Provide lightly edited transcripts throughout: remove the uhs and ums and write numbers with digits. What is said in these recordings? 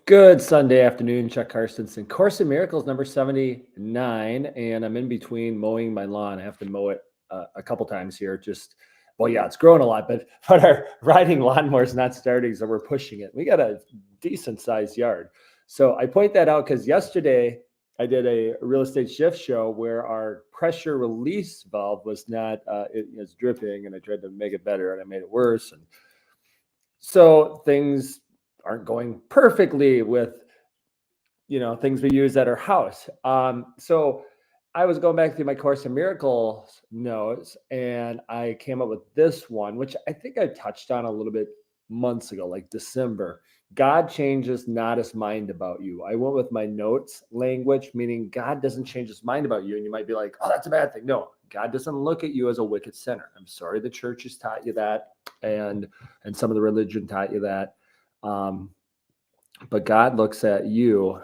Good Sunday afternoon, Chuck Carstensen. Course in Miracles number 79, and I'm in between mowing my lawn. I have to mow it a couple times here. Well, yeah, it's growing a lot, but our riding lawnmower is not starting, so we're pushing it. We got a decent sized yard. So I point that out because yesterday I did a real estate shift show where our pressure release valve was not, it was dripping, and I tried to make it better, and I made it worse. And so things aren't going perfectly with things we use at our house. So I was going back through my Course in Miracles notes, and I came up with this one, which I think I touched on a little bit months ago, like December. God changes not his mind about you. I went with my notes language, meaning God doesn't change his mind about you. And you might be like, oh, that's a bad thing. No, God doesn't look at you as a wicked sinner. I'm sorry the church has taught you that, and some of the religion taught you that. But God looks at you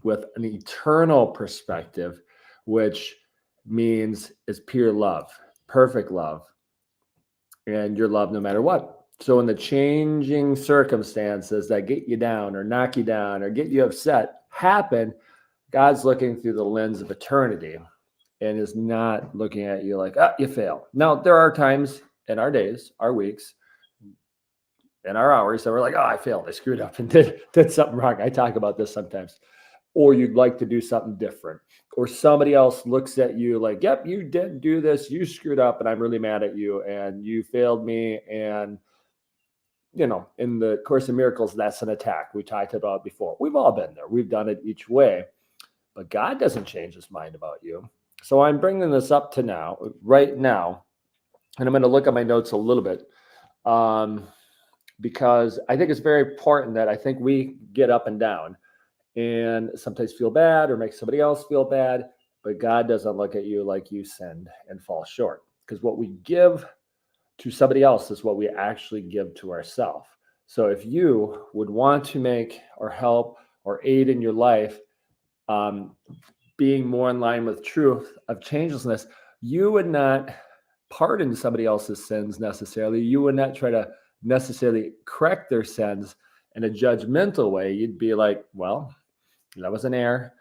with an eternal perspective, which means it's pure love, perfect love, and your love no matter what. So in the changing circumstances that get you down or knock you down or get you upset happen, God's looking through the lens of eternity and is not looking at you like, you fail. Now, there are times in our days, our weeks, and our hours that we're like, I failed. I screwed up and did something wrong. I talk about this sometimes. Or you'd like to do something different. Or somebody else looks at you like, yep, you didn't do this. You screwed up and I'm really mad at you and you failed me. And, in the Course in Miracles, that's an attack. We talked about before. We've all been there. We've done it each way. But God doesn't change his mind about you. So I'm bringing this up to right now. And I'm going to look at my notes a little bit. Because I think it's very important that I think we get up and down and sometimes feel bad or make somebody else feel bad, but God doesn't look at you like you sinned and fall short, because what we give to somebody else is what we actually give to ourselves. So if you would want to make or help or aid in your life, being more in line with truth of changelessness, you would not pardon somebody else's sins necessarily. You would not try to necessarily correct their sins in a judgmental way. You'd be like, well, that was an error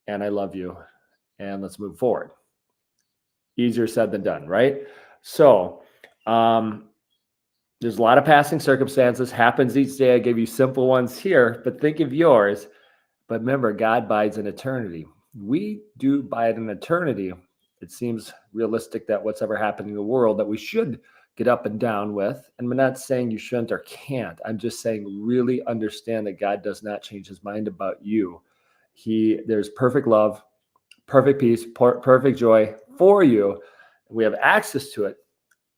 and I love you and let's move forward. Easier said than done, right? So there's a lot of passing circumstances, happens each day. I gave you simple ones here, but think of yours. But remember, God bides in eternity. We do bide in eternity. It seems realistic that what's ever happening in the world that we should get up and down with. And I'm not saying you shouldn't or can't. I'm just saying really understand that God does not change his mind about you. There's perfect love, perfect peace, perfect joy for you. We have access to it.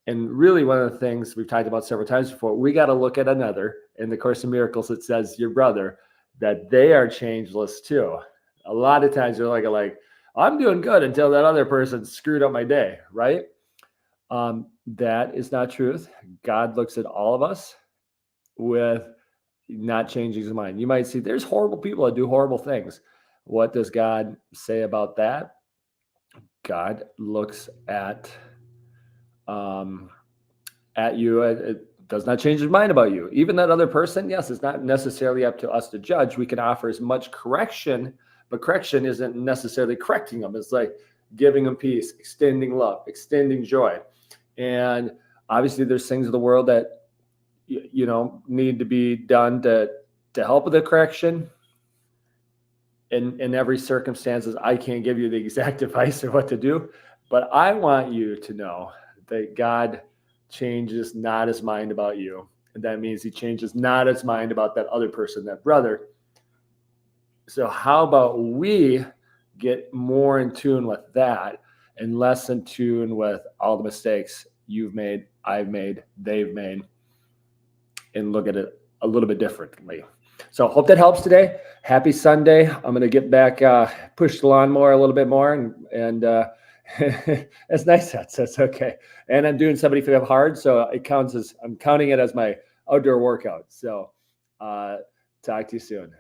And really one of the things we've talked about several times before, we got to look at another. In the Course in Miracles, it says your brother, that they are changeless too. A lot of times you're like, I'm doing good until that other person screwed up my day, right? That is not truth. God looks at all of us with not changing his mind. You might see there's horrible people that do horrible things. What does God say about that? God looks at you. It does not change his mind about you. Even that other person, yes, it's not necessarily up to us to judge. We can offer as much correction, but correction isn't necessarily correcting them. It's like giving them peace, extending love, extending joy. And obviously there's things in the world that, need to be done to help with the correction. In every circumstances, I can't give you the exact advice or what to do, but I want you to know that God changes not his mind about you. And that means he changes not his mind about that other person, that brother. So how about we get more in tune with that and less in tune with all the mistakes you've made, I've made, they've made, and look at it a little bit differently. So hope that helps today. Happy Sunday. I'm going to get back, push the lawnmower a little bit more. And it's nice. That's okay. And I'm doing 75 hard. So I'm counting it as my outdoor workout. So talk to you soon.